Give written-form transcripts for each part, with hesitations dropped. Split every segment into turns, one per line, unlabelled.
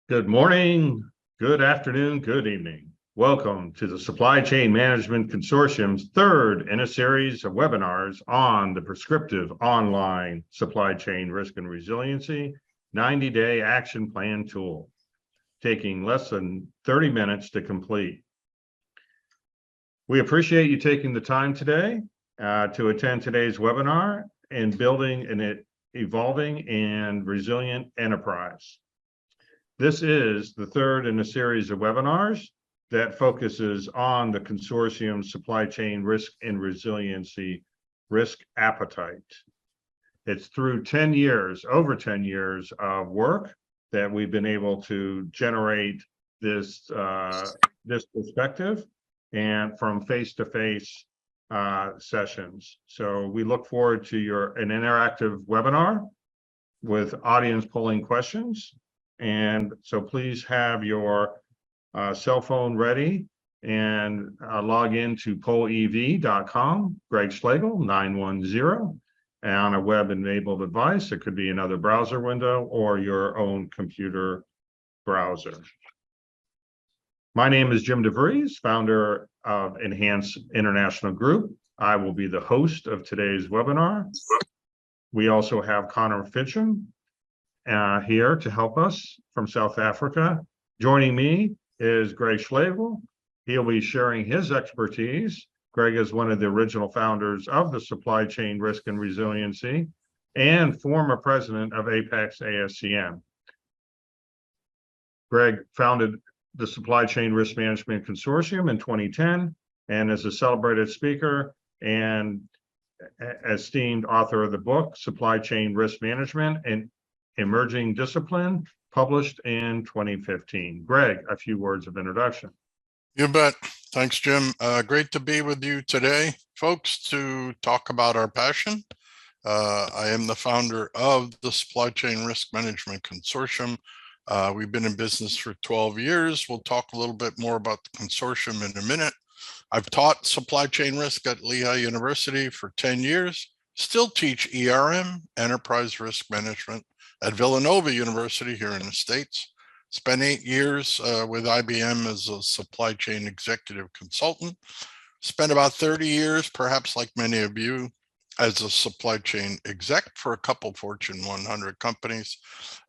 Good morning, good afternoon, good evening. Welcome to the Supply Chain Management Consortium's third in a series of webinars on the Prescriptive Online Supply Chain Risk and Resiliency 90-day action plan tool, taking less than 30 minutes to complete. We appreciate you taking the time today to attend today's webinar in building an evolving and resilient enterprise. This is the third in a series of webinars that focuses on the consortium's supply chain risk and resiliency risk appetite. It's through 10 years, over 10 years of work that we've been able to generate this, this perspective and from face-to-face sessions. So we look forward to an interactive webinar with audience polling questions. And so please have your cell phone ready and log into pollev.com, Greg Schlegel, 910, and on a web-enabled device. It could be another browser window or your own computer browser. My name is Jim Vries, founder of Enhance International Group. I will be the host of today's webinar. We also have Connor Fitcham here to help us from South Africa. Joining me is Greg Schlegel. He'll be sharing his expertise. Greg is one of the original founders of the Supply Chain Risk and Resiliency and former president of Apex ASCM. Greg founded the Supply Chain Risk Management Consortium in 2010 and is a celebrated speaker and esteemed author of the book, Supply Chain Risk Management and Emerging Discipline, published in 2015. Greg, a few words of introduction.
You bet. Thanks, Jim. Great to be with you today, folks, to talk about our passion. I am the founder of the Supply Chain Risk Management Consortium. We've been in business for 12 years. We'll talk a little bit more about the consortium in a minute. I've taught supply chain risk at Lehigh University for 10 years, still teach ERM, Enterprise Risk Management, at Villanova University here in the States. Spent 8 years with IBM as a supply chain executive consultant. Spent about 30 years, perhaps like many of you, as a supply chain exec for a couple Fortune 100 companies.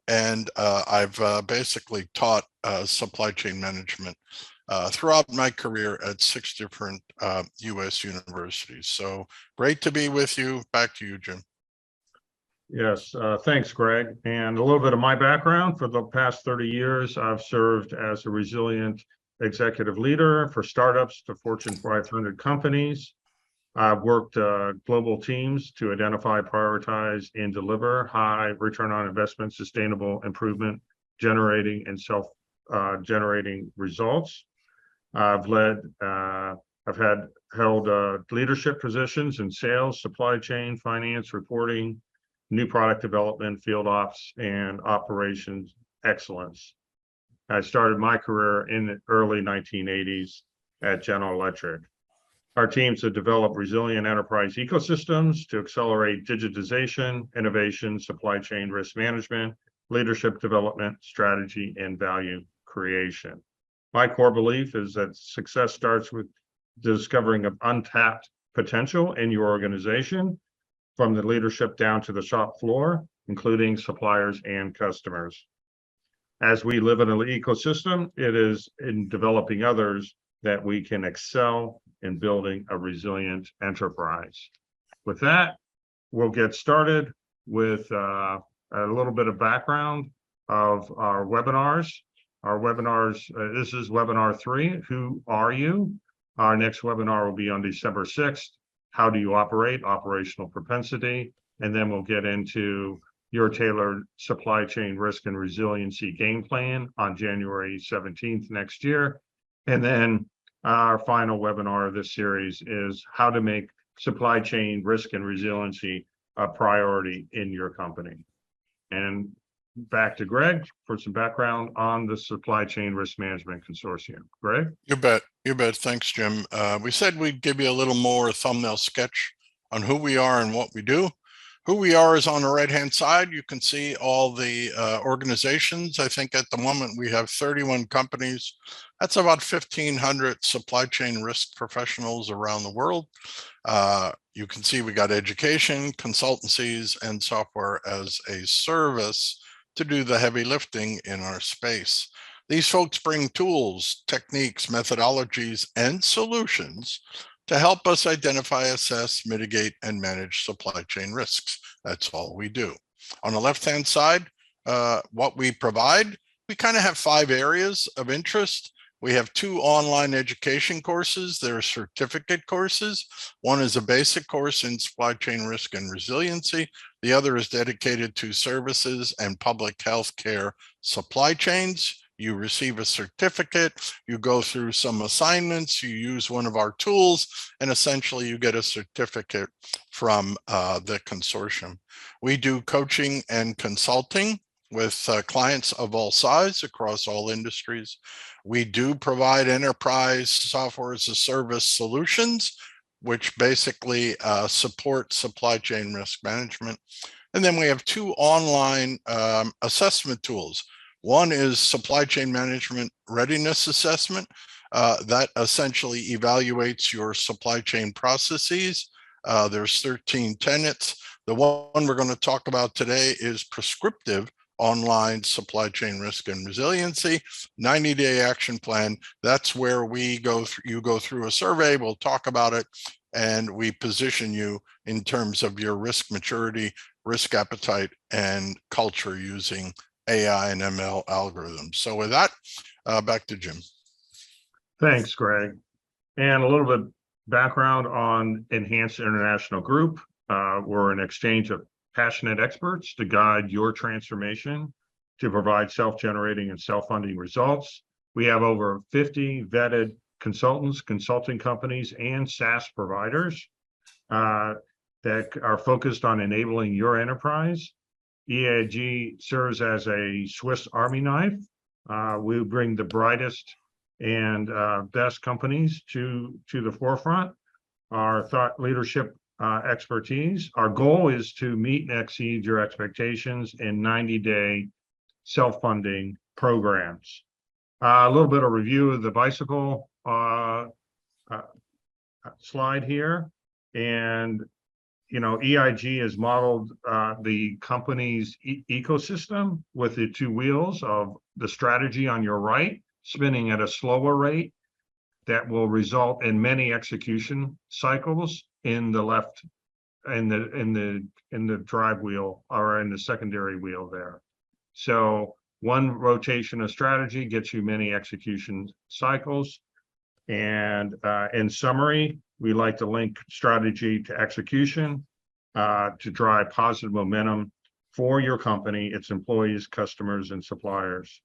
And I've basically taught supply chain management throughout my career at 6 different US universities. So great to be with you. Back to you, Jim.
Yes, thanks, Greg. And a little bit of my background. For the past 30 years, I've served as a resilient executive leader for startups to Fortune 500 companies. I've worked global teams to identify, prioritize, and deliver high return on investment, sustainable improvement, generating and self-generating results. I've held leadership positions in sales, supply chain, finance, reporting, new product development, field ops, and operations excellence. I started my career in the early 1980s at General Electric. Our teams have developed resilient enterprise ecosystems to accelerate digitization, innovation, supply chain risk management, leadership development, strategy, and value creation. My core belief is that success starts with discovering of untapped potential in your organization, from the leadership down to the shop floor, including suppliers and customers. As we live in an ecosystem, it is in developing others that we can excel in building a resilient enterprise. With that, we'll get started with a little bit of background of our webinars. Our webinars, this is webinar 3, Who Are You? Our next webinar will be on December 6th. How do you operate? Operational propensity. And then we'll get into your tailored supply chain risk and resiliency game plan on January 17th next year. And then our final webinar of this series is how to make supply chain risk and resiliency a priority in your company. And back to Greg for some background on the Supply Chain Risk Management Consortium. Greg?
You bet. You bet. Thanks, Jim. We said we'd give you a little more thumbnail sketch on who we are and what we do. Who we are is on the right-hand side. You can see all the organizations. I think at the moment we have 31 companies. That's about 1,500 supply chain risk professionals around the world. You can see we got education, consultancies, and software as a service to do the heavy lifting in our space. These folks bring tools, techniques, methodologies, and solutions to help us identify, assess, mitigate, and manage supply chain risks. That's all we do. On the left-hand side, what we provide, we kind of have 5 areas of interest. We have 2 online education courses. They're certificate courses. One is a basic course in supply chain risk and resiliency. The other is dedicated to services and public health care supply chains. You receive a certificate, you go through some assignments, you use one of our tools, and essentially you get a certificate from the consortium. We do coaching and consulting with clients of all sizes across all industries. We do provide enterprise software as a service solutions, which basically support supply chain risk management. And then we have 2 online assessment tools. One is supply chain management readiness assessment. That essentially evaluates your supply chain processes. There's 13 tenets. The one we're going to talk about today is prescriptive online supply chain risk and resiliency, 90-day action plan. That's where we go through, you go through a survey, we'll talk about it, and we position you in terms of your risk maturity, risk appetite, and culture using AI and ML algorithms. So with that, back to Jim.
Thanks, Greg. And a little bit background on Enhanced International Group. We're an exchange of passionate experts to guide your transformation to provide self-generating and self-funding results. We have over 50 vetted consultants, consulting companies, and SaaS providers that are focused on enabling your enterprise. EIG serves as a Swiss Army knife. We bring the brightest and best companies to the forefront. Our thought leadership expertise. Our goal is to meet and exceed your expectations in 90-day self-funding programs. A little bit of review of the bicycle slide here. And EIG has modeled the company's ecosystem with the 2 wheels of the strategy on your right, spinning at a slower rate that will result in many execution cycles in the left, in the drive wheel or in the secondary wheel there. So one rotation of strategy gets you many execution cycles. And in summary, we like to link strategy to execution to drive positive momentum for your company, its employees, customers, and suppliers.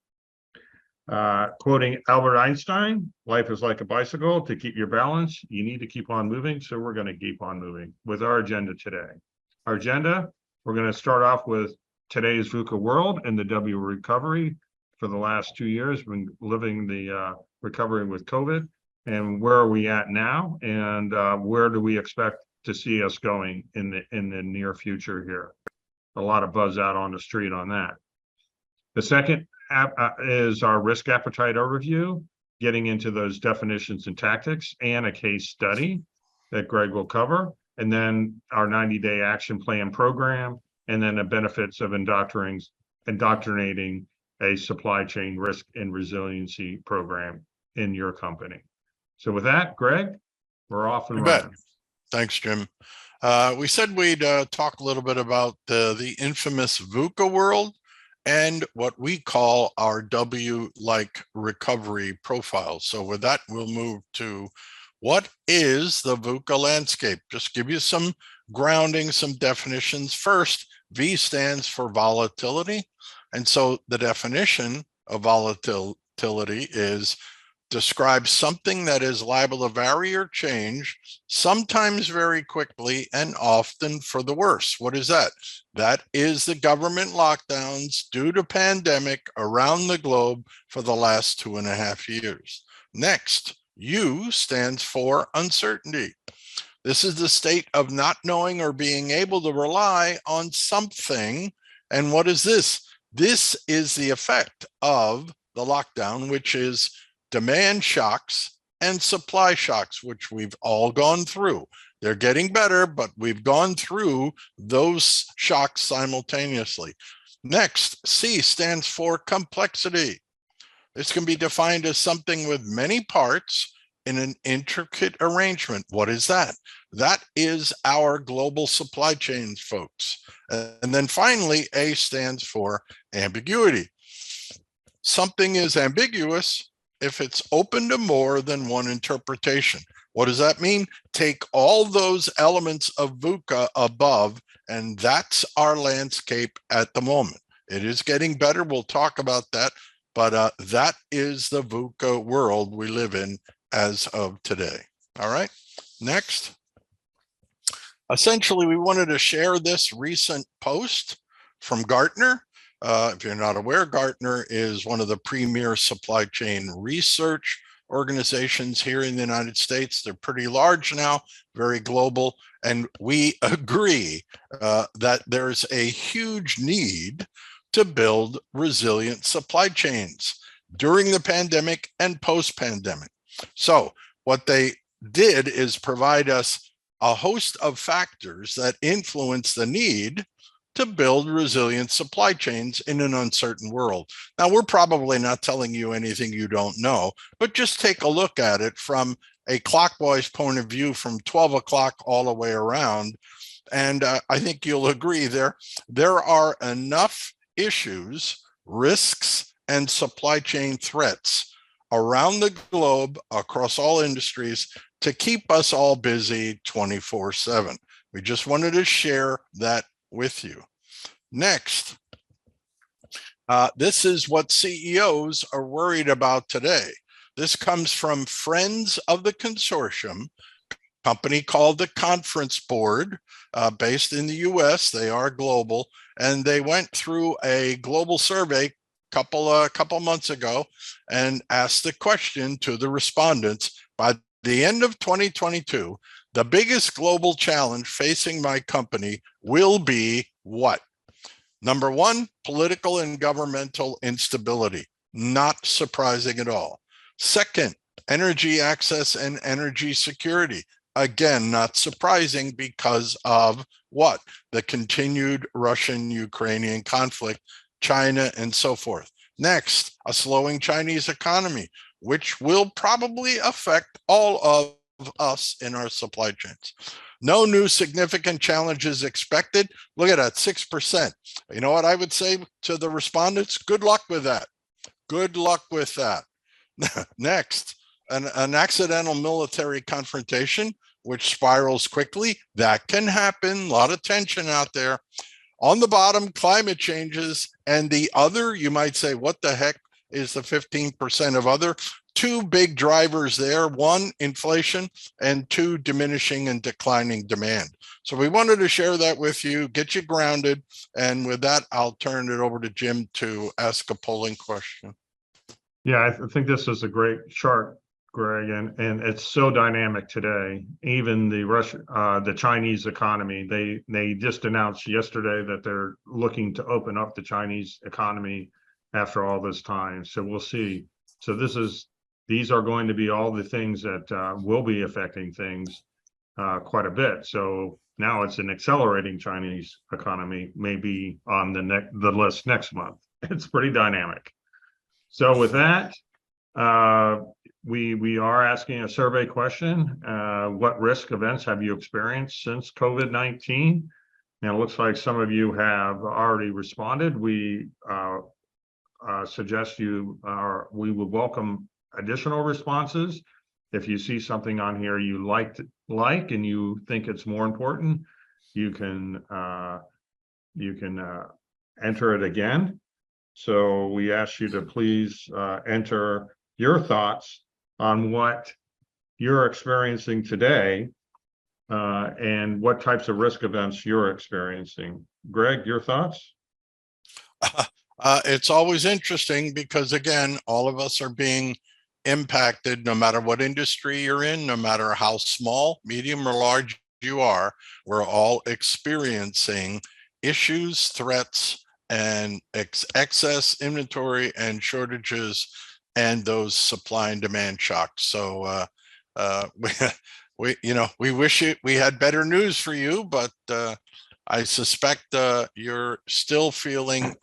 Quoting Albert Einstein, life is like a bicycle. To keep your balance, you need to keep on moving. So we're going to keep on moving with our agenda today. Our agenda, we're going to start off with today's VUCA world and the W recovery. For the last 2 years, we've been living the recovery with COVID. And where are we at now? And where do we expect to see us going in the near future here? A lot of buzz out on the street on that. The second is our risk appetite overview, getting into those definitions and tactics, and a case study that Greg will cover. And then our 90-day action plan program, and then the benefits of indoctrinating a supply chain risk and resiliency program in your company. So with that, Greg, we're off and running.
Thanks, Jim. We said we'd talk a little bit about the infamous VUCA world and what we call our W-like recovery profile. So with that, we'll move to what is the VUCA landscape? Just give you some grounding, some definitions. First, V stands for volatility. And so the definition of volatility is describes something that is liable to vary or change, sometimes very quickly and often for the worse. What is that? That is the government lockdowns due to pandemic around the globe for the last 2.5 years. Next, U stands for uncertainty. This is the state of not knowing or being able to rely on something. And what is this? This is the effect of the lockdown, which is demand shocks and supply shocks, which we've all gone through. They're getting better, but we've gone through those shocks simultaneously. Next, C stands for complexity. This can be defined as something with many parts in an intricate arrangement. What is that? That is our global supply chains, folks. And then finally, A stands for ambiguity. Something is ambiguous if it's open to more than one interpretation. What does that mean? Take all those elements of VUCA above, and that's our landscape at the moment. It is getting better. We'll talk about that, but that is the VUCA world we live in as of today. All right, next. Essentially, we wanted to share this recent post from Gartner. If you're not aware, Gartner is one of the premier supply chain research organizations here in the United States. They're pretty large now, very global, and we agree that there's a huge need to build resilient supply chains during the pandemic and post-pandemic. So what they did is provide us a host of factors that influence the need to build resilient supply chains in an uncertain world. Now, we're probably not telling you anything you don't know, but just take a look at it from a clockwise point of view from 12 o'clock all the way around. And I think you'll agree there are enough issues, risks, and supply chain threats around the globe across all industries to keep us all busy 24/7. We just wanted to share that with you. Next, this is what CEOs are worried about today. This comes from friends of the consortium, company called the Conference Board, based in the US. They are global, and they went through a global survey couple months ago and asked the question to the respondents: by the end of 2022, the biggest global challenge facing my company will be what? Number one, political and governmental instability. Not surprising at all. Second, energy access and energy security. Again, not surprising because of what? The continued Russian-Ukrainian conflict, China, and so forth. Next, a slowing Chinese economy, which will probably affect all of us in our supply chains. No new significant challenges expected. Look at that, 6%. You know what I would say to the respondents? Good luck with that. Good luck with that. Next, an accidental military confrontation, which spirals quickly. That can happen. A lot of tension out there. On the bottom, climate changes. And the other, you might say, what the heck is the 15% of other? Two big drivers there: one, inflation, and two, diminishing and declining demand. So we wanted to share that with you, get you grounded. And with that, I'll turn it over to Jim to ask a polling question.
Yeah, I think this is a great chart, Greg, and it's so dynamic today. Even the Chinese economy, they just announced yesterday that they're looking to open up the Chinese economy after all this time. So we'll see. So these are going to be all the things that will be affecting things quite a bit. So now it's an accelerating Chinese economy, maybe on the list next month. It's pretty dynamic. So with that, we are asking a survey question. What risk events have you experienced since COVID-19? And it looks like some of you have already responded. We suggest we would welcome additional responses. If you see something on here you like and you think it's more important, you can enter it again. So we ask you to please enter your thoughts on what you're experiencing today and what types of risk events you're experiencing. Greg, your thoughts?
It's always interesting because, again, all of us are being impacted, no matter what industry you're in, no matter how small, medium, or large you are. We're all experiencing issues, threats, and excess inventory and shortages, and those supply and demand shocks. So we wish we had better news for you, but I suspect you're still feeling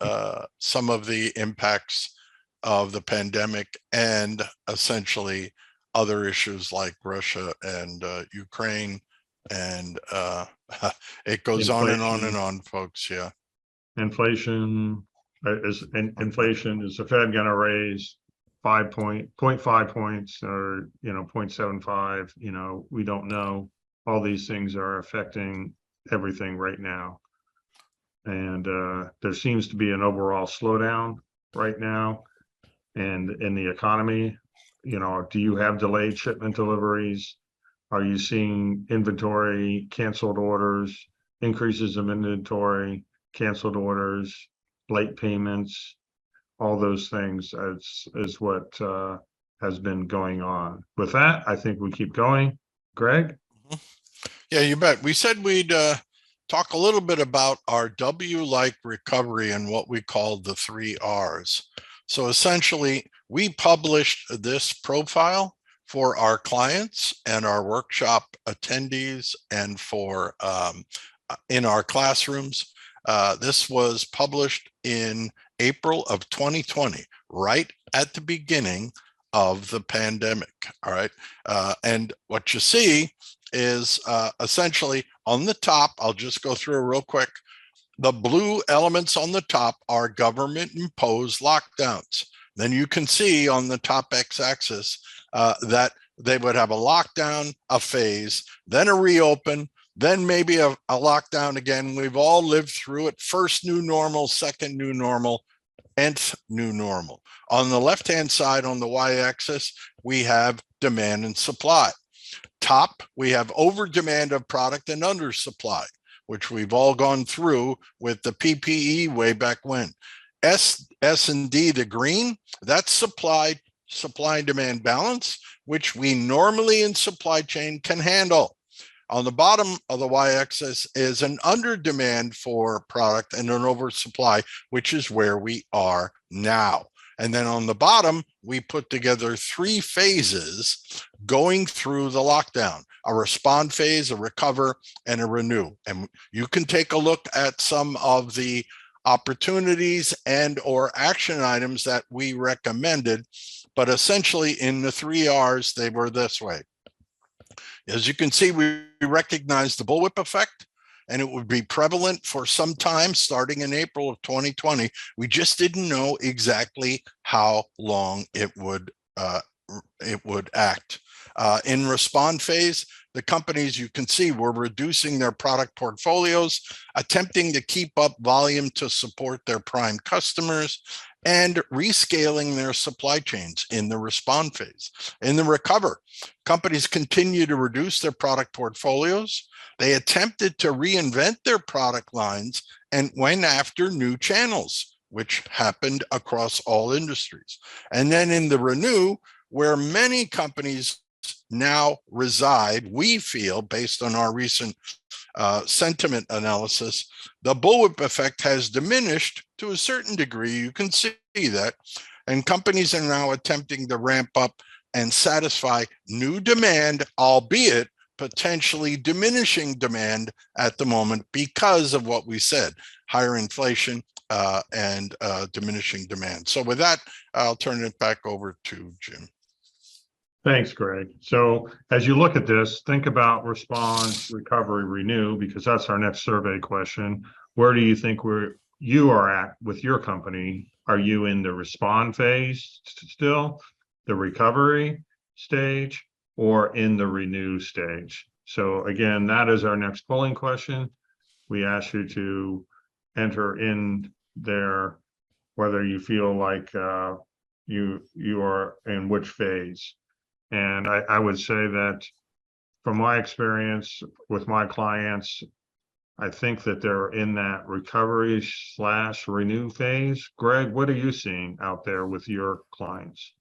some of the impacts of the pandemic and essentially other issues like Russia and Ukraine, and it goes on and on and on, folks. Yeah.
Inflation inflation. Is the Fed going to raise 0.5 points or 0.75? We don't know. All these things are affecting everything right now, and there seems to be an overall slowdown right now, and in the economy. Do you have delayed shipment deliveries? Are you seeing inventory, canceled orders, increases of inventory, canceled orders, late payments? All those things is what has been going on. With that, I think we keep going. Greg?
Yeah, you bet. We said we'd talk a little bit about our W-like recovery and what we call the 3 Rs. So essentially, we published this profile for our clients and our workshop attendees and for in our classrooms. This was published in April of 2020, right at the beginning of the pandemic. All right. And what you see is essentially on the top, I'll just go through it real quick. The blue elements on the top are government imposed lockdowns. Then you can see on the top x-axis that they would have a lockdown, a phase, then a reopen, then maybe a lockdown again. We've all lived through it. First new normal, second new normal, nth new normal. On the left-hand side, on the y-axis, we have demand and supply. Top, we have over demand of product and under supply, which we've all gone through with the PPE way back when. S and D, the green, that's supply and demand balance, which we normally in supply chain can handle. On the bottom of the y-axis is an under demand for product and an oversupply, which is where we are now. And then on the bottom, we put together 3 phases going through the lockdown: a respond phase, a recover, and a renew. And you can take a look at some of the opportunities and or action items that we recommended, but essentially in the 3 Rs, they were this way. As you can see, we recognize the bullwhip effect, and it would be prevalent for some time starting in April of 2020. We just didn't know exactly how long it would act. In respond phase, the companies, you can see, were reducing their product portfolios, attempting to keep up volume to support their prime customers, and rescaling their supply chains in the respond phase. In the recover, companies continue to reduce their product portfolios. They attempted to reinvent their product lines and went after new channels, which happened across all industries. And then in the renew, where many companies now reside, we feel, based on our recent sentiment analysis, the bullwhip effect has diminished to a certain degree. You can see that. And companies are now attempting to ramp up and satisfy new demand, albeit potentially diminishing demand at the moment because of what we said: higher inflation and diminishing demand. So with that, I'll turn it back over to Jim.
Thanks, Greg. So as you look at this, think about response, recovery, renew, because that's our next survey question. Where do you think you are at with your company? Are you in the respond phase still, the recovery stage, or in the renew stage? So again, that is our next polling question. We ask you to enter in there whether you feel like you are in which phase. And I would say that from my experience with my clients, I think that they're in that recovery / renew phase. Greg, what are you seeing out there with your clients?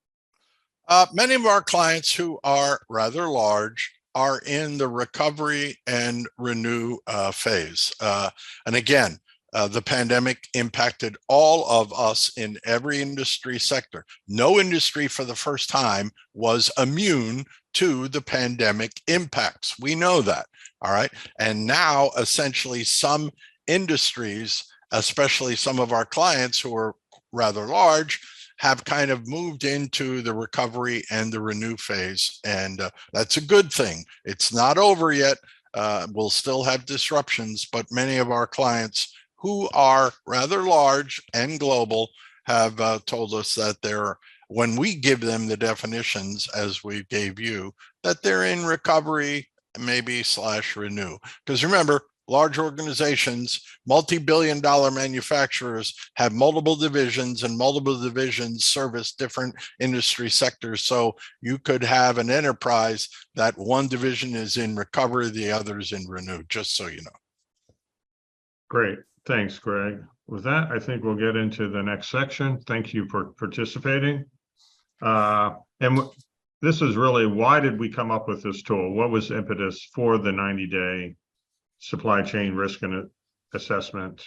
Many of our clients who are rather large are in the recovery and renew phase. And again, the pandemic impacted all of us in every industry sector. No industry for the first time was immune to the pandemic impacts. We know that, all right? And now essentially some industries, especially some of our clients who are rather large, have kind of moved into the recovery and the renew phase. And that's a good thing. It's not over yet. We'll still have disruptions, but many of our clients who are rather large and global have told us that they're, when we give them the definitions as we gave you, that they're in recovery, maybe / renew. Because remember, large organizations, multi-billion-dollar manufacturers have multiple divisions, and multiple divisions service different industry sectors. So you could have an enterprise that one division is in recovery, the other is in renew, just so you know.
Great. Thanks, Greg. With that, I think we'll get into the next section. Thank you for participating. This is really, why did we come up with this tool? What was the impetus for the 90-day supply chain risk and assessment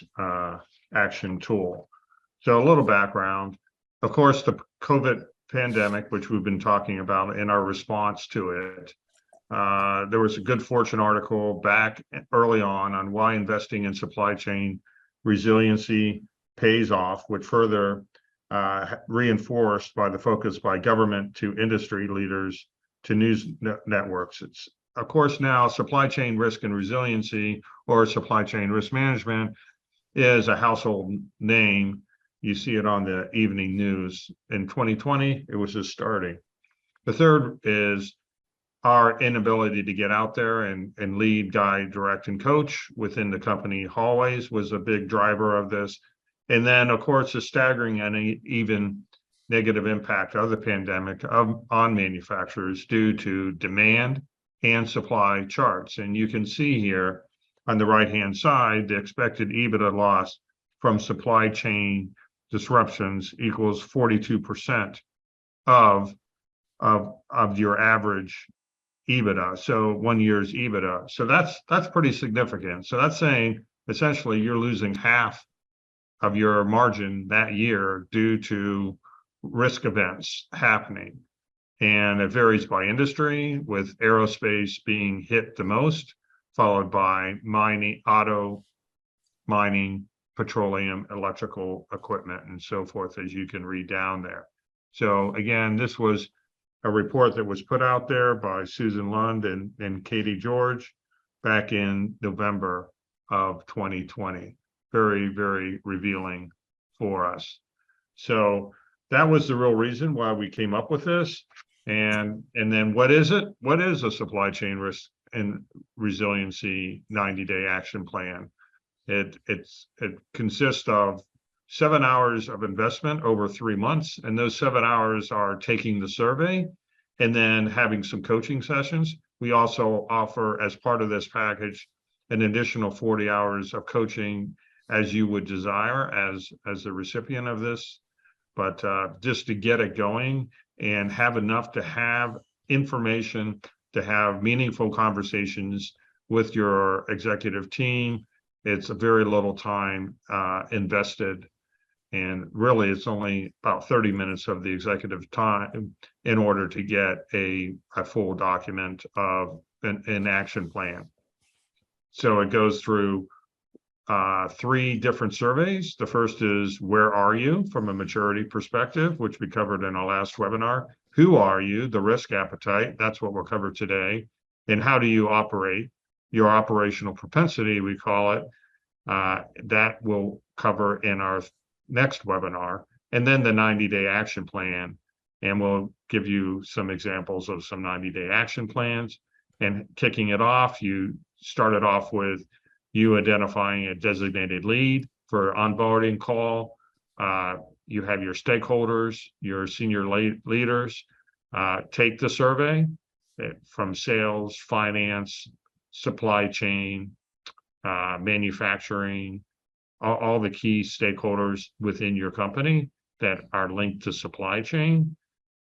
action tool? So a little background. Of course, the COVID pandemic, which we've been talking about in our response to it, there was a Good Fortune article back early on why investing in supply chain resiliency pays off, which further reinforced by the focus by government to industry leaders to news networks. It's, of course, now supply chain risk and resiliency, or supply chain risk management, is a household name. You see it on the evening news. In 2020, it was just starting. The third is our inability to get out there and lead, guide, direct, and coach within the company hallways was a big driver of this. And then, of course, the staggering and even negative impact of the pandemic on manufacturers due to demand and supply charts. And you can see here on the right-hand side, the expected EBITDA loss from supply chain disruptions equals 42% of your average EBITDA, so 1 year's EBITDA. So that's pretty significant. So that's saying essentially you're losing half of your margin that year due to risk events happening. And it varies by industry, with aerospace being hit the most, followed by mining, auto, mining, petroleum, electrical equipment, and so forth, as you can read down there. So again, this was a report that was put out there by Susan Lund and Katie George back in November of 2020. Very, very revealing for us. So that was the real reason why we came up with this. And then what is it? What is a supply chain risk and resiliency 90-day action plan? It consists of 7 hours of investment over 3 months, and those 7 hours are taking the survey and then having some coaching sessions. We also offer, as part of this package, an additional 40 hours of coaching as you would desire as the recipient of this. But just to get it going and have enough to have information, to have meaningful conversations with your executive team, it's a very little time invested. And really, it's only about 30 minutes of the executive time in order to get a full document of an action plan. So it goes through 3 different surveys. The first is, where are you from a maturity perspective, which we covered in our last webinar. Who are you? The risk appetite. That's what we'll cover today. And how do you operate? Your operational propensity, we call it. That we'll cover in our next webinar. And then the 90-day action plan. And we'll give you some examples of some 90-day action plans. And kicking it off, you started off with you identifying a designated lead for onboarding call. You have your stakeholders, your senior leaders, take the survey from sales, finance, supply chain, manufacturing, all the key stakeholders within your company that are linked to supply chain.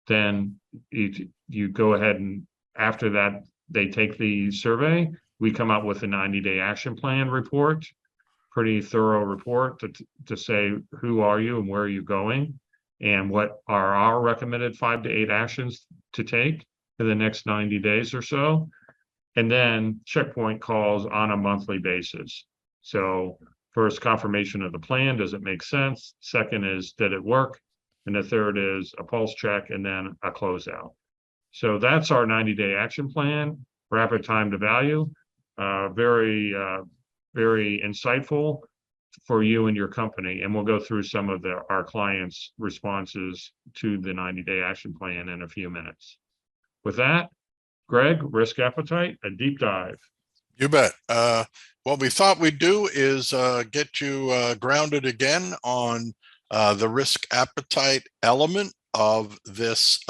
then you go ahead and after that, they take the survey, we come out with a 90-day action plan report, pretty thorough report to say, who are you and where are you going? And what are our recommended 5 to 8 actions to take in the next 90 days or so? And then checkpoint calls on a monthly basis. So first, confirmation of the plan, does it make sense? Second is, did it work? And the third is a pulse check and then a closeout. So that's our 90-day action plan, rapid time to value, very insightful for you and your company. And we'll go through some of our clients' responses to the 90-day action plan in a few minutes. With that, Greg, risk appetite, a deep dive.
You bet. What we thought we'd do is get you grounded again on the risk appetite element of this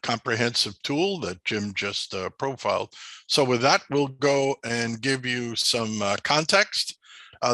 comprehensive tool that Jim just profiled. So with that, we'll go and give you some context.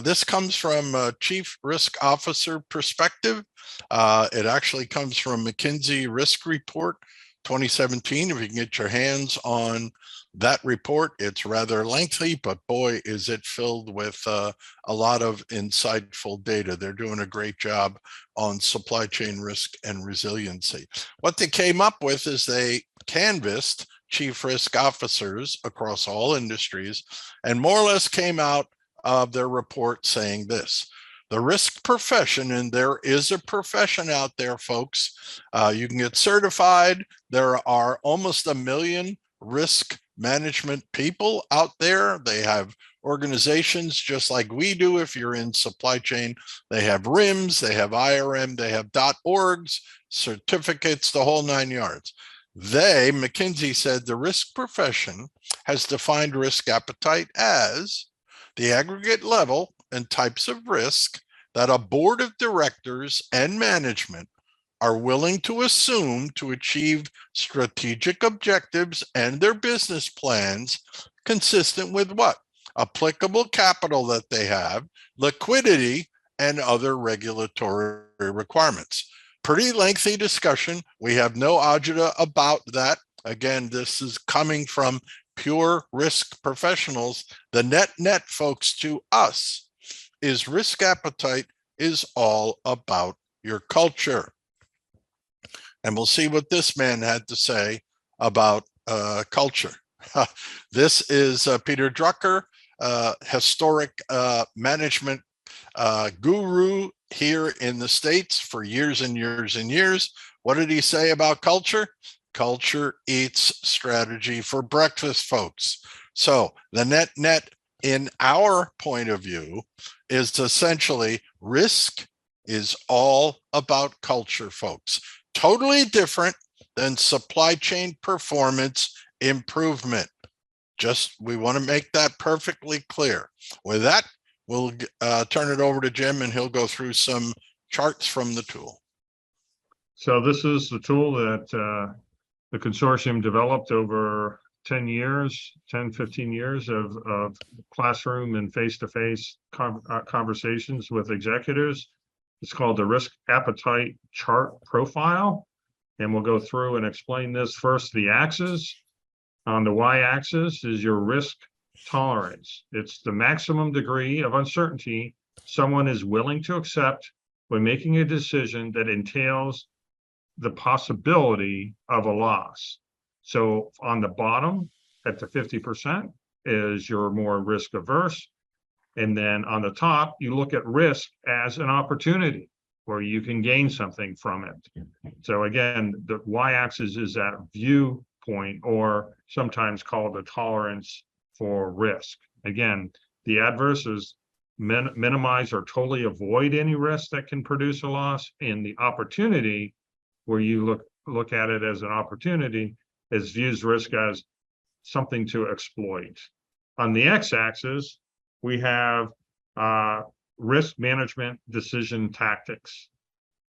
This comes from Chief Risk Officer perspective. It actually comes from McKinsey Risk Report 2017. If you can get your hands on that report, it's rather lengthy, but boy, is it filled with a lot of insightful data. They're doing a great job on supply chain risk and resiliency. What they came up with is they canvassed chief risk officers across all industries and more or less came out of their report saying this: the risk profession, and there is a profession out there, folks. You can get certified. There are almost 1 million risk management people out there. They have organizations just like we do. If you're in supply chain, they have RIMs, they have IRM, they have .orgs, certificates, the whole 9 yards. McKinsey said the risk profession has defined risk appetite as the aggregate level and types of risk that a board of directors and management are willing to assume to achieve strategic objectives and their business plans consistent with what? Applicable capital that they have, liquidity, and other regulatory requirements. Pretty lengthy discussion. We have no agita about that. Again, this is coming from pure risk professionals. The net folks, to us is risk appetite is all about your culture. And we'll see what this man had to say about culture. This is Peter Drucker, historic management guru here in the States for years and years and years. What did he say about culture? Culture eats strategy for breakfast, folks. So the net in our point of view is essentially risk is all about culture, folks. Totally different than supply chain performance improvement. We want to make that perfectly clear. With that, we'll turn it over to Jim and he'll go through some charts from the tool.
So this is the tool that the consortium developed over 10 years, 10, 15 years of classroom and face-to-face conversations with executives. It's called the Risk Appetite Chart Profile. And we'll go through and explain this. First, the axis. On the y-axis is your risk tolerance. It's the maximum degree of uncertainty someone is willing to accept when making a decision that entails the possibility of a loss. So on the bottom at the 50% is your more risk averse. And then on the top, you look at risk as an opportunity where you can gain something from it. So again, the y-axis is that viewpoint, or sometimes called the tolerance for risk. Again, the adverse is minimize or totally avoid any risk that can produce a loss. And the opportunity, where you look at it as an opportunity, is views risk as something to exploit. On the x-axis, we have risk management decision tactics.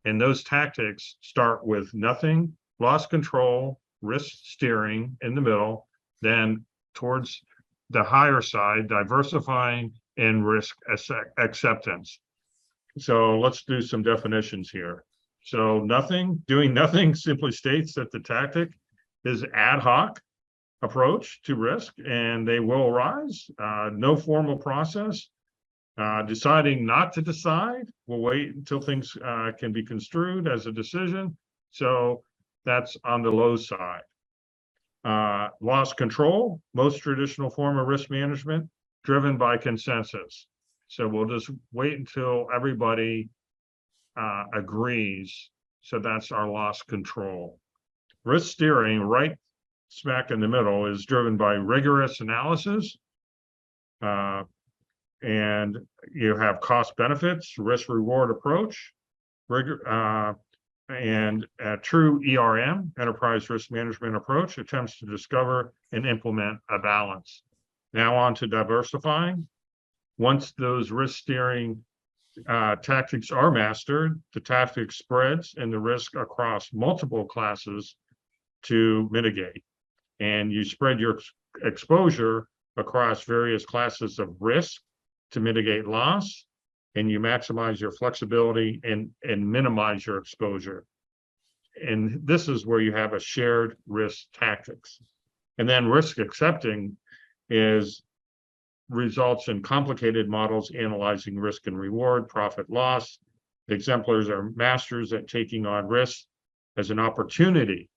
And those tactics start with nothing, loss control, risk steering in the middle, then towards the higher side, diversifying and risk acceptance. So let's do some definitions here. So doing nothing simply states that the tactic is ad hoc approach to risk, and they will arise. No formal process. Deciding not to decide, we'll wait until things can be construed as a decision. So that's on the low side. Loss control, most traditional form of risk management, driven by consensus. So we'll just wait until everybody agrees. So that's our loss control. Risk steering, right smack in the middle, is driven by rigorous analysis. And you have cost benefits, risk reward approach, and a true ERM, enterprise risk management approach, attempts to discover and implement a balance. Now on to diversifying. Once those risk steering tactics are mastered, the tactic spreads and the risk across multiple classes to mitigate. And you spread your exposure across various classes of risk to mitigate loss, and you maximize your flexibility and minimize your exposure. And this is where you have a shared risk tactics. And then risk accepting results in complicated models analyzing risk and reward, profit loss. The exemplars are masters at taking on risk as an opportunity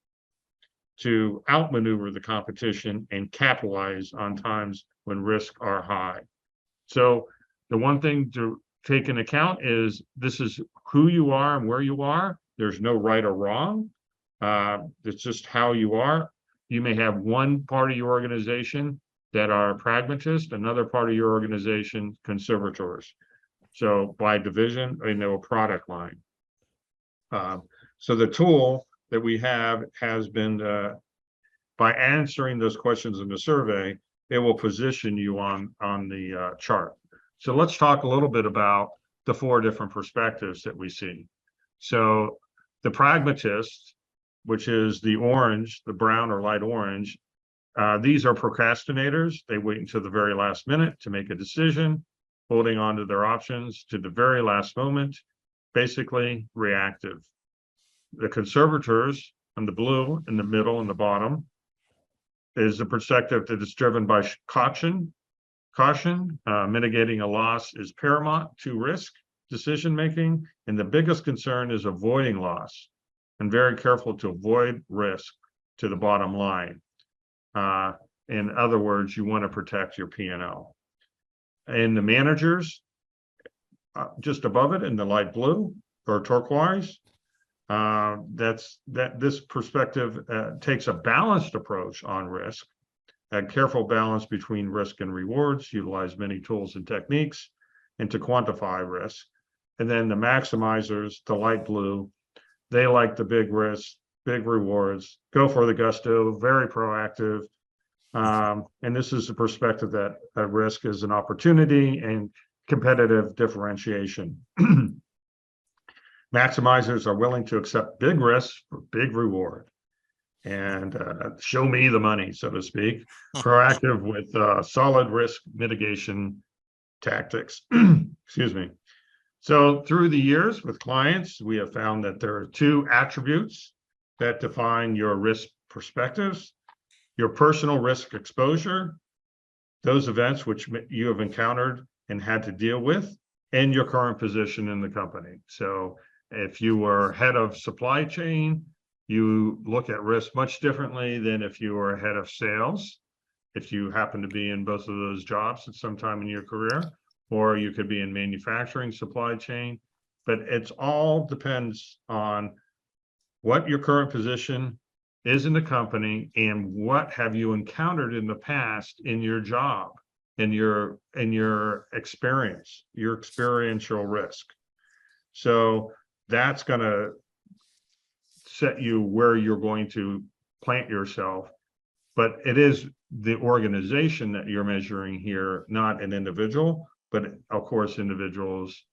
to outmaneuver the competition and capitalize on times when risks are high. So the one thing to take into account is this is who you are and where you are. There's no right or wrong. It's just how you are. You may have one part of your organization that are pragmatists, another part of your organization, conservators. So by division, a product line. So the tool that we have has been, by answering those questions in the survey, it will position you on the chart. So let's talk a little bit about the 4 different perspectives that we see. So the pragmatist, which is the orange, the brown or light orange, these are procrastinators. They wait until the very last minute to make a decision, holding on to their options to the very last moment, basically reactive. The conservators on the blue in the middle and the bottom is a perspective that is driven by caution. Mitigating a loss is paramount to risk decision making, and the biggest concern is avoiding loss, and very careful to avoid risk to the bottom line. In other words, you want to protect your P&L. And the managers, just above it in the light blue or turquoise, this perspective takes a balanced approach on risk, a careful balance between risk and rewards, utilize many tools and techniques, and to quantify risk. And then the maximizers, the light blue, they like the big risk, big rewards, go for the gusto, very proactive. And this is the perspective that risk is an opportunity and competitive differentiation. Maximizers are willing to accept big risks for big reward and show me the money, so to speak. Proactive with solid risk mitigation tactics. Excuse me. So through the years with clients, we have found that there are 2 attributes that define your risk perspectives: your personal risk exposure, those events which you have encountered and had to deal with, and your current position in the company. So if you were head of supply chain, you look at risk much differently than if you were head of sales, if you happen to be in both of those jobs at some time in your career, or you could be in manufacturing, supply chain. But it's all depends on what your current position is in the company and what have you encountered in the past in your job, in your experience, your experiential risk. So that's going to set you where you're going to plant yourself, but it is the organization that you're measuring here, not an individual. But of course, individuals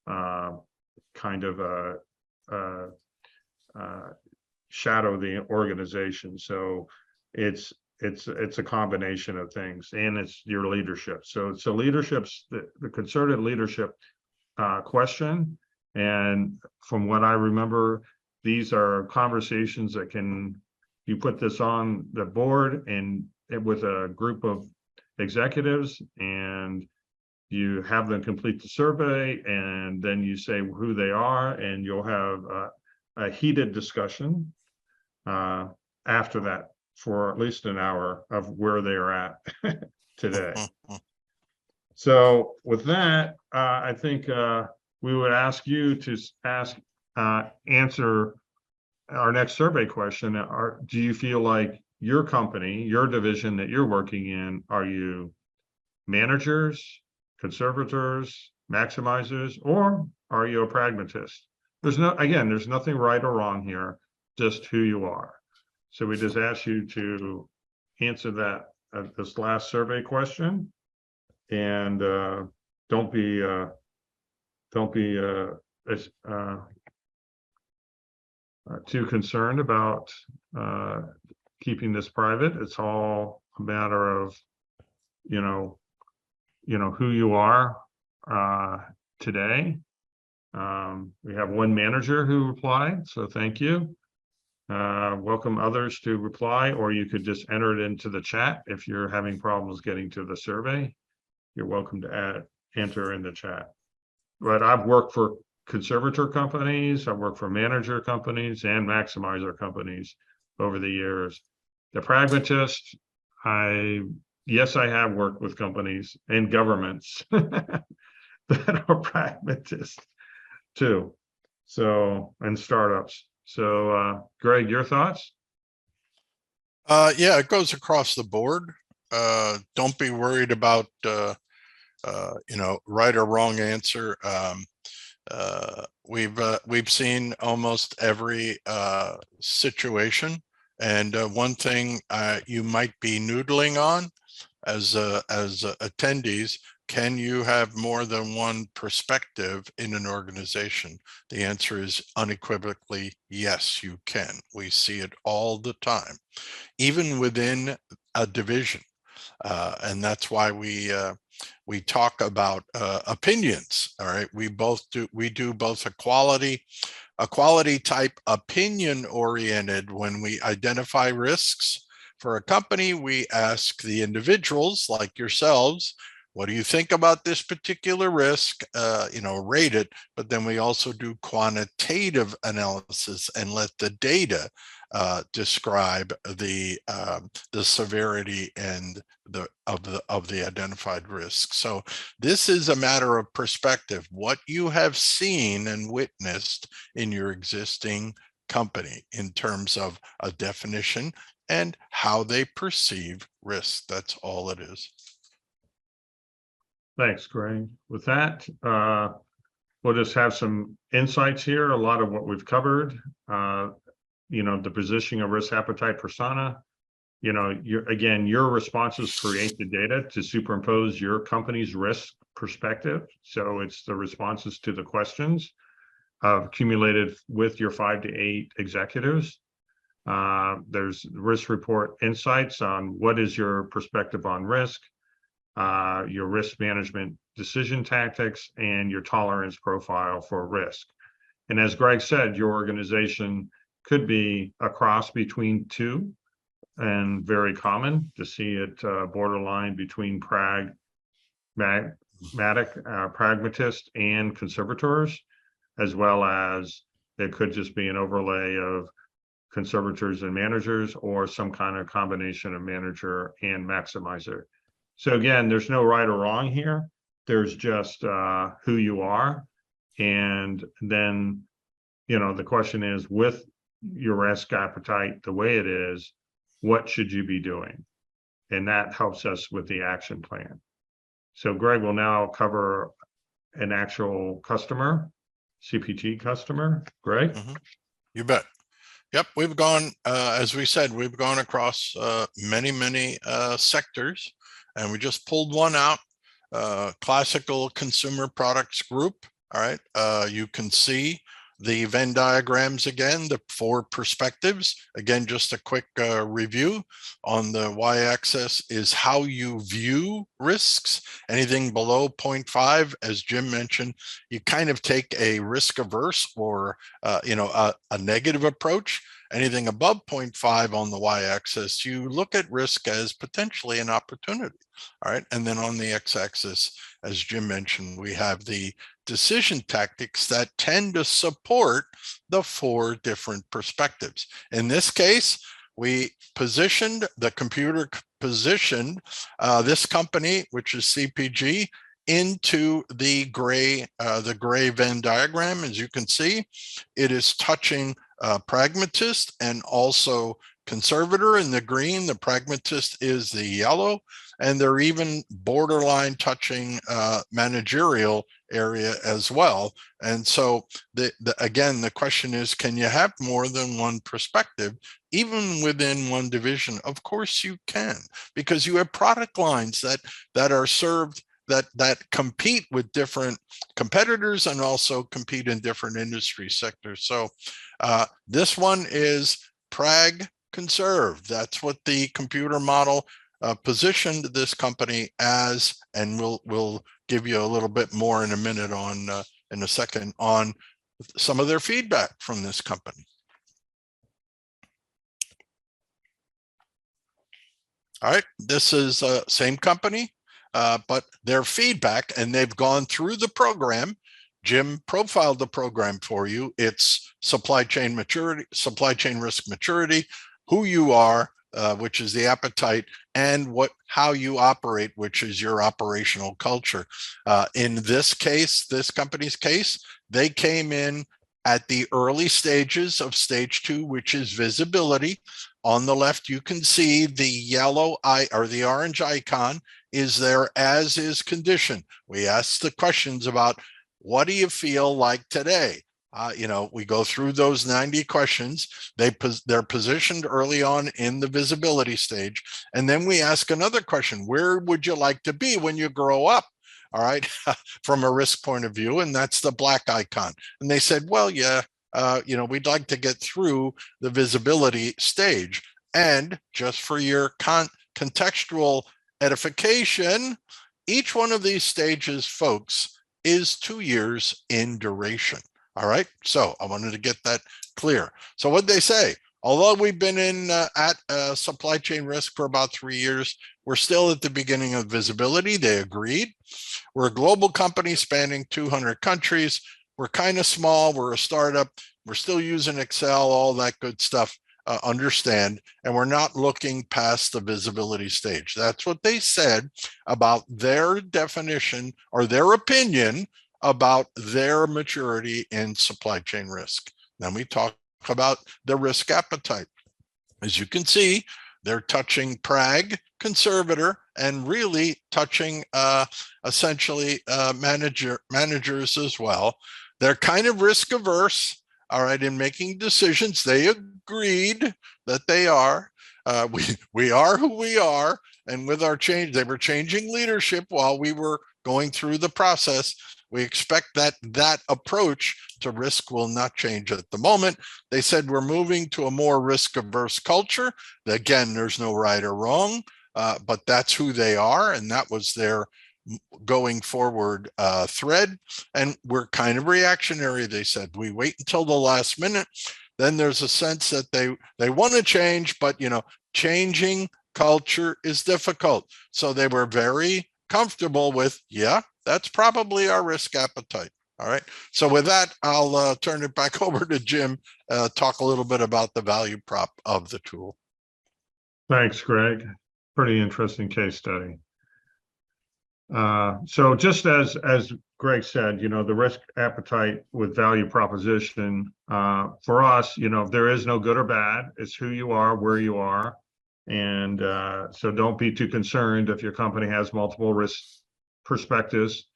kind of shadow the organization. So it's a combination of things, and it's your leadership. So the concerted leadership question And from what I remember, these are conversations that you put this on the board and with a group of executives, and you have them complete the survey, and then you say who they are, and you'll have a heated discussion after that for at least an hour of where they are at today. So with that, I think we would ask you to answer our next survey question. Do you feel like your company, your division that you're working in, are you managers, conservators, maximizers, or are you a pragmatist? There's nothing right or wrong here, just who you are. So we just ask you to answer that this last survey question, and don't be too concerned about keeping this private. It's all a matter of who you are today. We have one manager who replied, so thank you. Welcome others to reply, or you could just enter it into the chat if you're having problems getting to the survey. You're welcome to enter in the chat. But I've worked for conservator companies, I've worked for manager companies and maximizer companies over the years. The pragmatist, yes, I have worked with companies and governments that are pragmatists too. So, and startups. So, Greg, your thoughts?
Yeah, it goes across the board. Don't be worried about, right or wrong answer. We've seen almost every situation, and one thing you might be noodling on as attendees: can you have more than one perspective in an organization? The answer is unequivocally yes, you can. We see it all the time, even within a division, and that's why we talk about opinions. All right, we do both a quality type opinion oriented. When we identify risks for a company, we ask the individuals like yourselves, what do you think about this particular risk? Rate it. But then we also do quantitative analysis and let the data describe the severity and of the identified risk. So this is a matter of perspective, what you have seen and witnessed in your existing company in terms of a definition and how they perceive risk. That's all it is.
Thanks, Greg. With that, we'll just have some insights here. A lot of what we've covered, the positioning of risk appetite persona. Your responses create the data to superimpose your company's risk perspective. So it's the responses to the questions accumulated with your 5 to 8 executives. There's risk report insights on what is your perspective on risk, your risk management decision tactics, and your tolerance profile for risk. And as Greg said, your organization could be a cross between two, and very common to see it borderline between pragmatist and conservators, as well as it could just be an overlay of conservators and managers, or some kind of combination of manager and maximizer. So again, there's no right or wrong here. There's just who you are. And then, the question is, with your risk appetite the way it is, what should you be doing? And that helps us with the action plan. So Greg will now cover an actual customer, CPG customer. Greg?
You bet. Yep, we've gone, as we said, we've gone across many sectors, and we just pulled one out, classical consumer products group. All right, you can see the Venn diagrams again, the 4 perspectives. Again, just a quick review. On the y-axis is how you view risks. Anything below 0.5, as Jim mentioned, you kind of take a risk averse or a negative approach. Anything above 0.5 on the y-axis, you look at risk as potentially an opportunity. All right. And then on the x-axis, as Jim mentioned, we have the decision tactics that tend to support the 4 different perspectives. In this case, we positioned, the computer positioned this company, which is CPG, into the gray Venn diagram. As you can see, it is touching pragmatist and also conservator in the green. The pragmatist is the yellow, and they're even borderline touching managerial area as well. And so again, the question is, can you have more than one perspective even within one division? Of course you can, because you have product lines that are served that compete with different competitors and also compete in different industry sectors. So this one is prag conserve. That's what the computer model positioned this company as, and we'll give you a little bit more in a minute on in a second on some of their feedback from this company. All right, this is same company, but their feedback, and they've gone through the program. Jim profiled the program for you. It's supply chain maturity, supply chain risk maturity, who you are, which is the appetite, and how you operate, which is your operational culture. In this case, this company's case, they came in at the early stages of stage 2, which is visibility. On the left, you can see the yellow eye or the orange icon is their as is condition. We ask the questions about, what do you feel like today? We go through those 90 questions. They're positioned early on in the visibility stage. And then we ask another question: where would you like to be when you grow up? All right, from a risk point of view, and that's the black icon. And they said, well, yeah, we'd like to get through the visibility stage. And just for your contextual edification, each one of these stages, folks, is 2 years in duration. All right, so I wanted to get that clear. So what they say, although we've been in at supply chain risk for about 3 years, we're still at the beginning of visibility. They agreed. We're a global company spanning 200 countries. We're kind of small. We're a startup. We're still using Excel, all that good stuff. Understand, and we're not looking past the visibility stage. That's what they said about their definition or their opinion about their maturity in supply chain risk. Then we talk about the risk appetite. As you can see, they're touching prag, conservator, and really touching essentially managers as well. They're kind of risk averse. All right, in making decisions, they agreed that they are. We are who we are, and with our change, they were changing leadership while we were going through the process. We expect that approach to risk will not change at the moment. They said we're moving to a more risk-averse culture. Again, there's no right or wrong, but that's who they are, and that was their going forward thread. And we're kind of reactionary, they said. We wait until the last minute. Then there's a sense that they want to change, but changing culture is difficult. So they were very comfortable with, yeah, that's probably our risk appetite. All right. So with that, I'll turn it back over to Jim, talk a little bit about the value prop of the tool.
Thanks, Greg. Pretty interesting case study. So just as Greg said, the risk appetite with value proposition, for us, there is no good or bad. It's who you are, where you are. And so don't be too concerned if your company has multiple risk perspectives.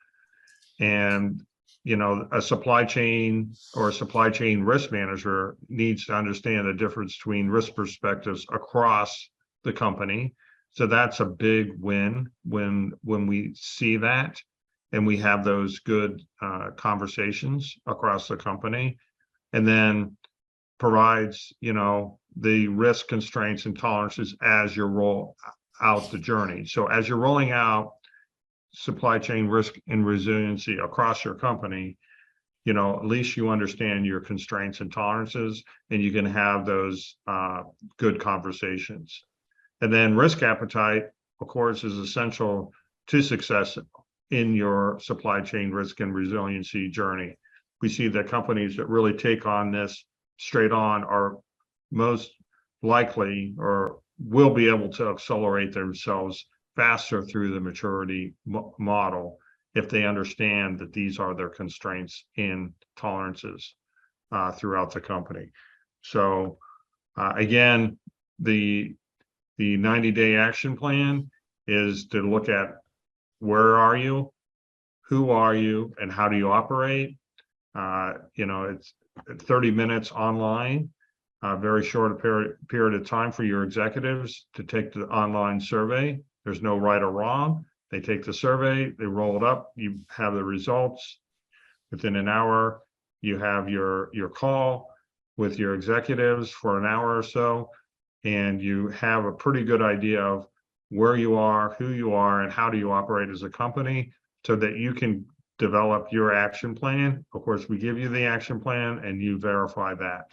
And, a supply chain or a supply chain risk manager needs to understand the difference between risk perspectives across the company. So that's a big win when we see that and we have those good conversations across the company. and then provides, the risk constraints and tolerances as you roll out the journey. So as you're rolling out supply chain risk and resiliency across your company, at least you understand your constraints and tolerances, and you can have those good conversations. And then risk appetite, of course, is essential to success in your supply chain risk and resiliency journey. We see that companies that really take on this straight on are most likely or will be able to accelerate themselves faster through the maturity model if they understand that these are their constraints and tolerances throughout the company. So again, the 90-day action plan is to look at where are you, who are you, and how do you operate. It's 30 minutes online, a very short period of time for your executives to take the online survey. There's no right or wrong. They take the survey, they roll it up, you have the results. Within an hour, you have your call with your executives for an hour or so, and you have a pretty good idea of where you are, who you are, and how do you operate as a company so that you can develop your action plan. Of course, we give you the action plan and you verify that.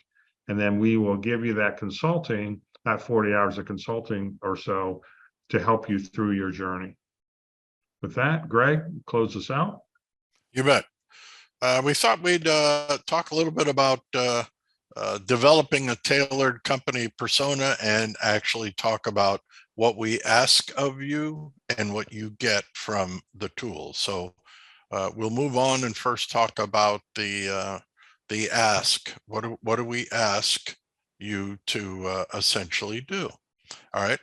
And then we will give you that consulting, that 40 hours of consulting or so to help you through your journey. With that, Greg, close us out.
You bet. We thought we'd talk a little bit about developing a tailored company persona and actually talk about what we ask of you and what you get from the tool. So we'll move on and first talk about the ask. What do we ask you to essentially do? All right.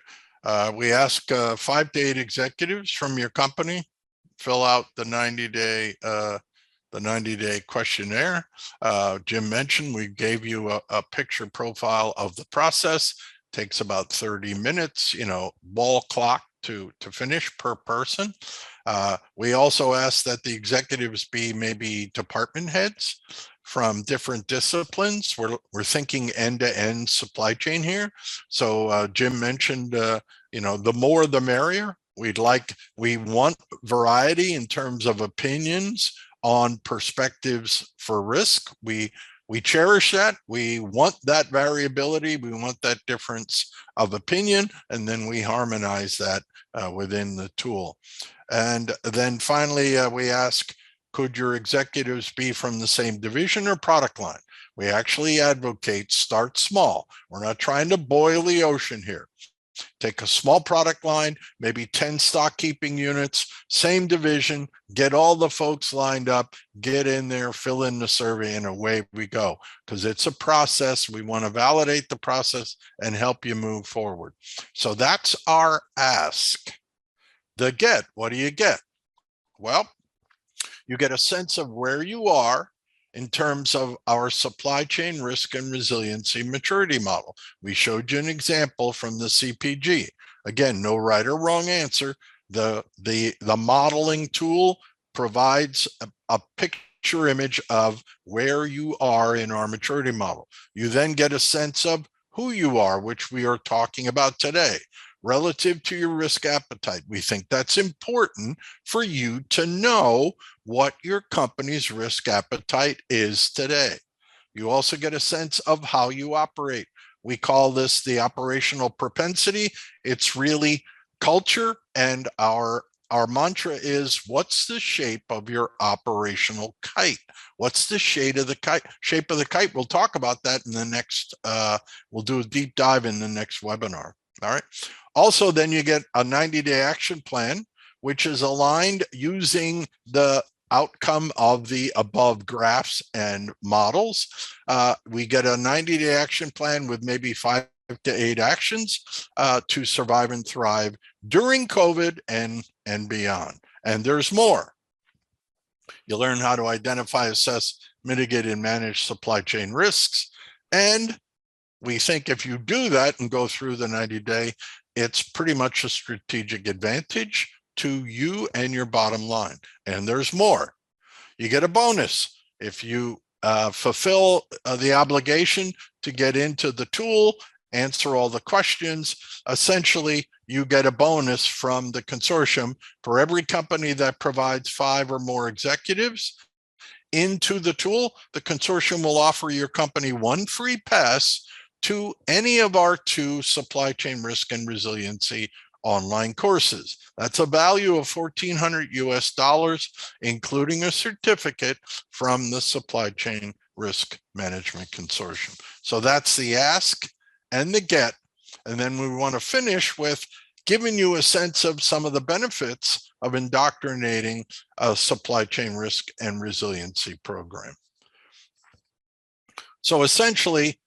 We ask 5 to 8 executives from your company fill out the 90-day questionnaire. Jim mentioned we gave you a picture profile of the process. Takes about 30 minutes, ball clock to finish per person. We also ask that the executives be maybe department heads from different disciplines. We're thinking end-to-end supply chain here. So Jim mentioned, the more the merrier. We want variety in terms of opinions on perspectives for risk. We cherish that. We want that variability. We want that difference of opinion, and then we harmonize that within the tool. And then finally, we ask, could your executives be from the same division or product line? We actually advocate start small. We're not trying to boil the ocean here. Take a small product line, maybe 10 stock keeping units, same division, get all the folks lined up, get in there, fill in the survey, and away we go. Because it's a process. We want to validate the process and help you move forward. So that's our ask. The get, what do you get? Well, you get a sense of where you are in terms of our supply chain risk and resiliency maturity model. We showed you an example from the CPG. Again, no right or wrong answer. The modeling tool provides a picture image of where you are in our maturity model. You then get a sense of who you are, which we are talking about today. Relative to your risk appetite. We think that's important for you to know what your company's risk appetite is today. You also get a sense of how you operate. We call this the operational propensity. It's really culture, and our mantra is, what's the shape of your operational kite? What's the shape of the kite? We'll talk about that in the next, we'll do a deep dive in the next webinar. All right. Also, then you get a 90-day action plan, which is aligned using the outcome of the above graphs and models. We get a 90-day action plan with maybe 5 to 8 actions to survive and thrive during COVID and beyond. And there's more. You learn how to identify, assess, mitigate, and manage supply chain risks. And we think if you do that and go through the 90-day, it's pretty much a strategic advantage to you and your bottom line. And there's more. You get a bonus. If you fulfill the obligation to get into the tool, answer all the questions. Essentially, you get a bonus from the consortium for every company that provides 5 or more executives into the tool. The consortium will offer your company 1 free pass to any of our 2 supply chain risk and resiliency online courses. That's a value of $1,400 US, including a certificate from the Supply Chain Risk Management Consortium. So that's the ask and the get. And then we want to finish with giving you a sense of some of the benefits of indoctrinating a supply chain risk and resiliency program. So essentially,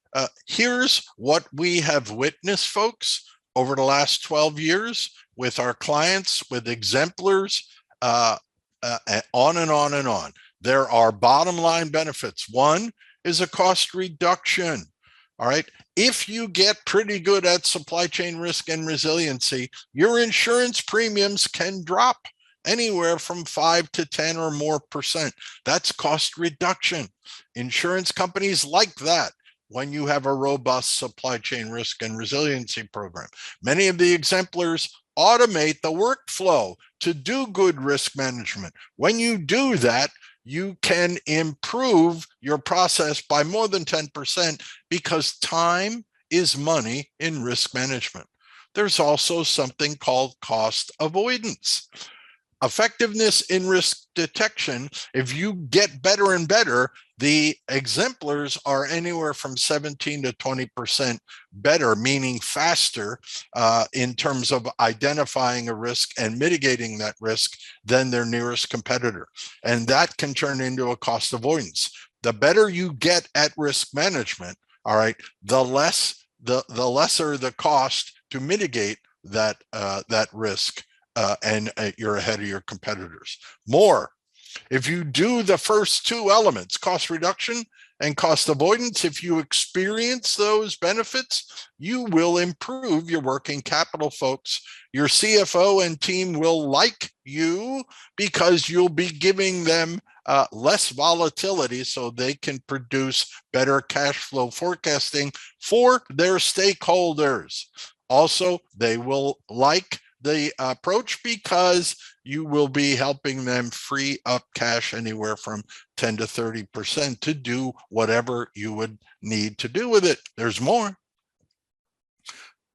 here's what we have witnessed, folks, over the last 12 years with our clients, with exemplars, on and on and on. There are bottom line benefits. One is a cost reduction. All right. If you get pretty good at supply chain risk and resiliency, your insurance premiums can drop anywhere from 5 to 10 or more %. That's cost reduction. Insurance companies like that when you have a robust supply chain risk and resiliency program. Many of the exemplars automate the workflow to do good risk management. When you do that, you can improve your process by more than 10% because time is money in risk management. There's also something called cost avoidance. Effectiveness in risk detection, if you get better and better, the exemplars are anywhere from 17 to 20% better, meaning faster in terms of identifying a risk and mitigating that risk than their nearest competitor. And that can turn into a cost avoidance. The better you get at risk management, all right, the lesser the cost to mitigate that, that risk. And you're ahead of your competitors. More, if you do the first 2 elements, cost reduction and cost avoidance, if you experience those benefits, you will improve your working capital, folks. Your CFO and team will like you because you'll be giving them less volatility so they can produce better cash flow forecasting for their stakeholders. Also, they will like the approach because you will be helping them free up cash anywhere from 10 to 30% to do whatever you would need to do with it. There's more.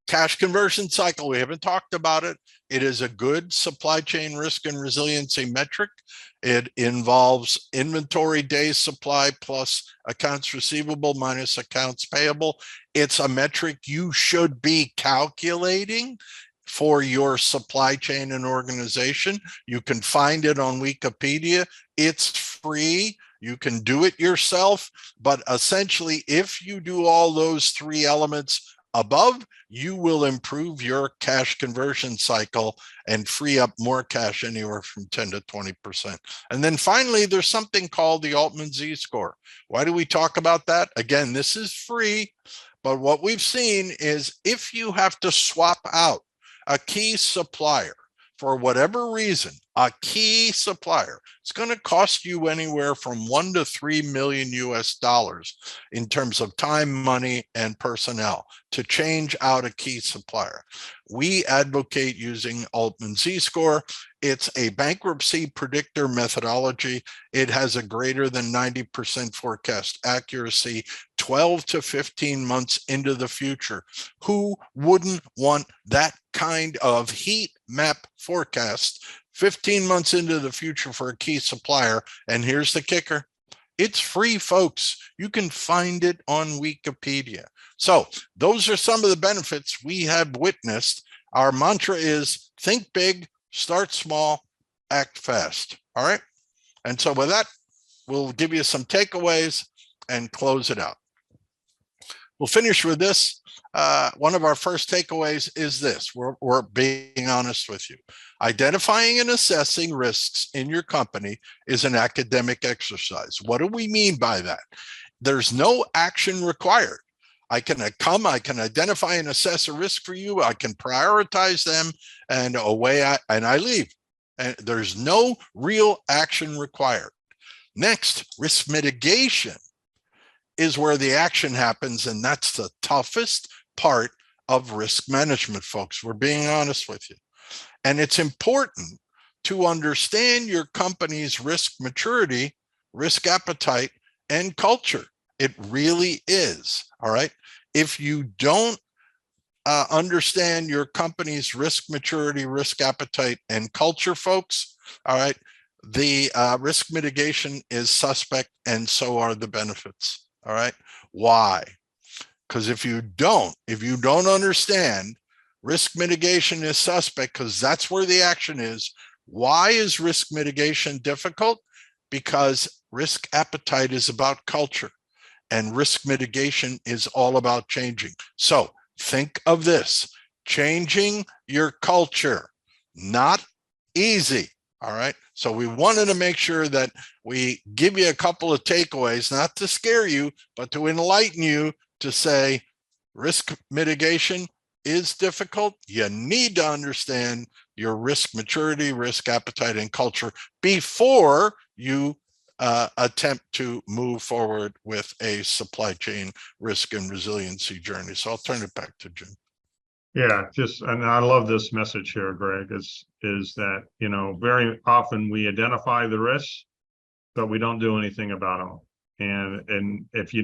Cash conversion cycle, we haven't talked about it. It is a good supply chain risk and resiliency metric. It involves inventory days supply plus accounts receivable minus accounts payable. It's a metric you should be calculating for your supply chain and organization. You can find it on Wikipedia. It's free. You can do it yourself. But essentially, if you do all those 3 elements above, you will improve your cash conversion cycle and free up more cash anywhere from 10 to 20%. And then finally, there's something called the Altman Z-score. Why do we talk about that? Again, this is free. But what we've seen is if you have to swap out a key supplier for whatever reason, a key supplier, it's going to cost you anywhere from $1 to $3 million US in terms of time, money, and personnel to change out a key supplier. We advocate using Altman Z-score. It's a bankruptcy predictor methodology. It has a greater than 90% forecast accuracy, 12 to 15 months into the future. Who wouldn't want that kind of heat map forecast 15 months into the future for a key supplier? And here's the kicker. It's free, folks. You can find it on Wikipedia. So those are some of the benefits we have witnessed. Our mantra is think big, start small, act fast. All right. And so with that, we'll give you some takeaways and close it out. We'll finish with this. One of our first takeaways is this. We're being honest with you. Identifying and assessing risks in your company is an academic exercise. What do we mean by that? There's no action required. I can identify and assess a risk for you. I can prioritize them, and away I leave. And there's no real action required. Next, risk mitigation is where the action happens. And that's the toughest part of risk management, folks. We're being honest with you. And it's important to understand your company's risk maturity, risk appetite, and culture. It really is. All right. If you don't understand your company's risk maturity, risk appetite, and culture, folks, all right, the risk mitigation is suspect, and so are the benefits. All right. Why? Because if you don't understand risk mitigation is suspect, because that's where the action is. Why is risk mitigation difficult? Because risk appetite is about culture, and risk mitigation is all about changing. So think of this: changing your culture, not easy. All right. So we wanted to make sure that we give you a couple of takeaways, not to scare you, but to enlighten you, to say risk mitigation is difficult. You need to understand your risk maturity, risk appetite, and culture before you attempt to move forward with a supply chain risk and resiliency journey. So I'll turn it back to Jim.
Yeah, and I love this message here, Greg, is that, you know, very often we identify the risks, but we don't do anything about them. And if you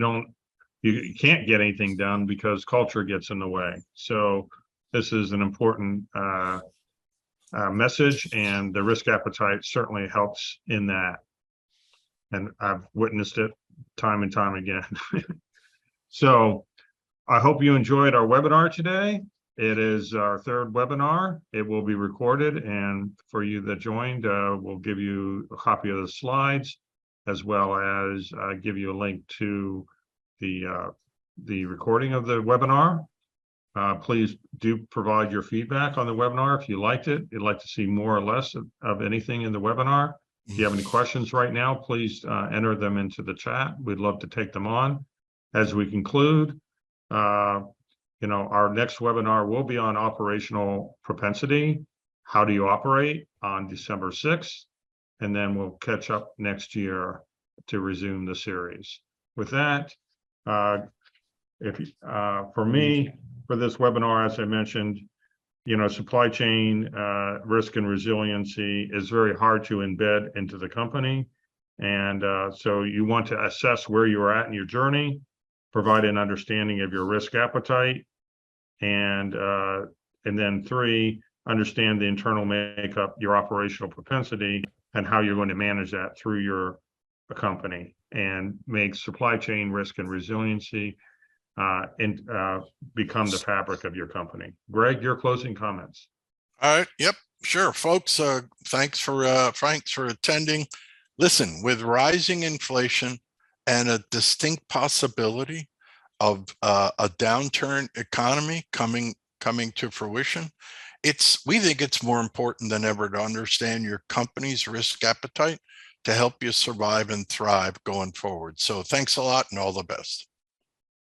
can't get anything done because culture gets in the way. So this is an important message, and the risk appetite certainly helps in that. And I've witnessed it time and time again. So I hope you enjoyed our webinar today. It is our third webinar. It will be recorded, and for you that joined, we'll give you a copy of the slides, as well as give you a link to the recording of the webinar. Please do provide your feedback on the webinar if you liked it. You'd like to see more or less of anything in the webinar. If you have any questions right now, please enter them into the chat. We'd love to take them on. As we conclude, you know, our next webinar will be on operational propensity. How do you operate, on December 6th? And then we'll catch up next year to resume the series. With that, for me, for this webinar, as I mentioned, you know, supply chain risk and resiliency is very hard to embed into the company. And so you want to assess where you're at in your journey, provide an understanding of your risk appetite, and then 3, understand the internal makeup, your operational propensity, and how you're going to manage that through your company, and make supply chain risk and resiliency become the fabric of your company. Greg, your closing comments.
All right. Yep. Sure, folks. Thanks for attending. Listen, with rising inflation and a distinct possibility of a downturn economy coming to fruition, we think it's more important than ever to understand your company's risk appetite to help you survive and thrive going forward. So thanks a lot, and all the best.